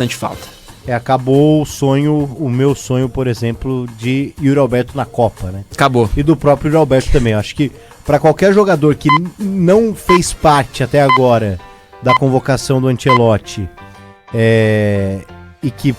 bastante falta. Acabou o meu sonho, por exemplo, de Yuri Alberto na Copa, né? Acabou. E do próprio Yuri Alberto também. Acho que para qualquer jogador que não fez parte até agora da convocação do Ancelotti e que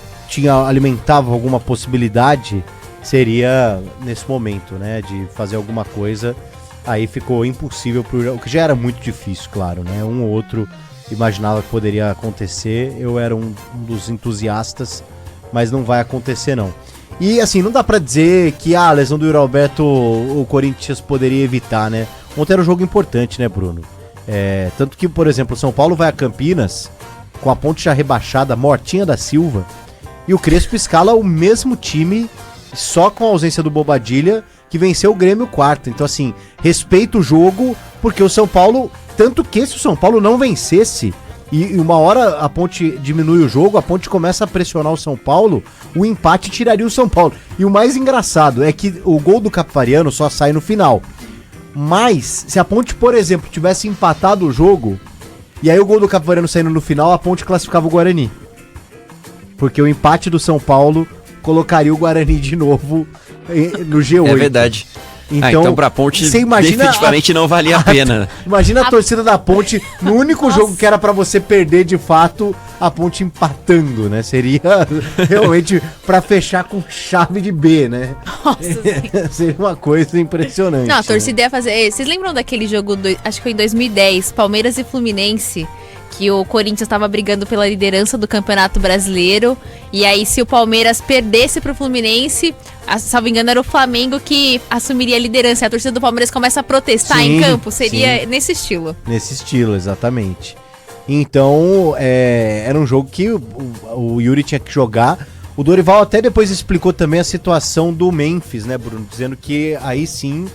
alimentava alguma possibilidade, seria nesse momento, né? De fazer alguma coisa. Aí ficou impossível, o que já era muito difícil, claro, né? Um ou outro imaginava que poderia acontecer, eu era um dos entusiastas, mas não vai acontecer não. E assim, não dá pra dizer que a lesão do Yuri Alberto o Corinthians poderia evitar, né? Ontem era um jogo importante, né, Bruno? Tanto que, por exemplo, o São Paulo vai a Campinas com a ponte já rebaixada, mortinha da Silva, e o Crespo escala o mesmo time, só com a ausência do Bobadilha, que venceu o Grêmio quarto. Então assim, respeita o jogo, porque o São Paulo... Tanto que se o São Paulo não vencesse e uma hora a Ponte diminui o jogo, a Ponte começa a pressionar o São Paulo, o empate tiraria o São Paulo. E o mais engraçado é que o gol do Capivariano só sai no final. Mas, se a Ponte, por exemplo, tivesse empatado o jogo, e aí o gol do Capivariano saindo no final, a Ponte classificava o Guarani. Porque o empate do São Paulo colocaria o Guarani de novo no G8. É verdade. Então pra Ponte definitivamente não valia a pena. Imagina a torcida da Ponte no único jogo que era pra você perder de fato, a Ponte empatando, né? Seria realmente pra fechar com chave de B, né? Nossa, seria uma coisa impressionante. Não, a torcida ia fazer... Vocês lembram daquele jogo, acho que foi em 2010, Palmeiras e Fluminense? Que o Corinthians estava brigando pela liderança do Campeonato Brasileiro. E aí, se o Palmeiras perdesse pro Fluminense, salvo engano, era o Flamengo que assumiria a liderança. E a torcida do Palmeiras começa a protestar em campo. Seria nesse estilo. Nesse estilo, exatamente. Então, era um jogo que o Yuri tinha que jogar. O Dorival até depois explicou também a situação do Memphis, né, Bruno? Dizendo que aí sim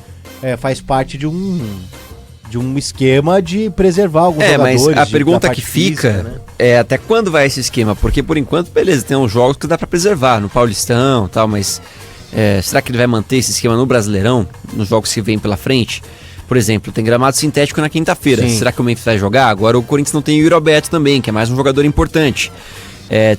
faz parte de um esquema de preservar alguns jogadores. Mas a pergunta que fica, né? Até quando vai esse esquema? Porque por enquanto, beleza, tem uns jogos que dá pra preservar, no Paulistão e tal, mas será que ele vai manter esse esquema no Brasileirão, nos jogos que vem pela frente? Por exemplo, tem gramado sintético na quinta-feira, será que o Memphis vai jogar? Agora o Corinthians não tem o Yuri Alberto também, que é mais um jogador importante.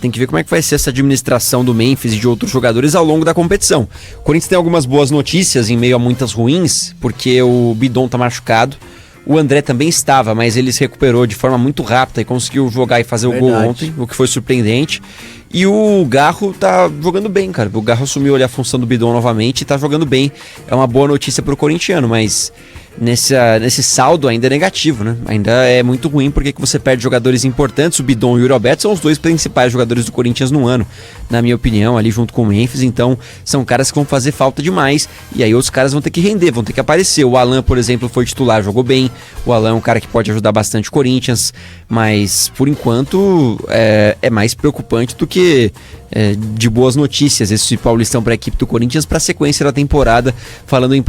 Tem que ver como é que vai ser essa administração do Memphis e de outros jogadores ao longo da competição. O Corinthians tem algumas boas notícias em meio a muitas ruins, porque o Bidon tá machucado. O André também estava, mas ele se recuperou de forma muito rápida e conseguiu jogar e fazer o gol ontem, o que foi surpreendente. E o Garro tá jogando bem, cara. O Garro assumiu ali a função do Bidon novamente e tá jogando bem. É uma boa notícia pro corintiano, mas nesse saldo ainda é negativo, né? Ainda é muito ruim porque que você perde jogadores importantes. O Bidon e o Yuri Alberto são os dois principais jogadores do Corinthians no ano, na minha opinião, ali junto com o Memphis. Então são caras que vão fazer falta demais. E aí os caras vão ter que render, vão ter que aparecer. O Alan, por exemplo, foi titular, jogou bem. O Alan é um cara que pode ajudar bastante o Corinthians, mas por enquanto é mais preocupante do que de boas notícias esse Paulistão para a equipe do Corinthians para a sequência da temporada, falando em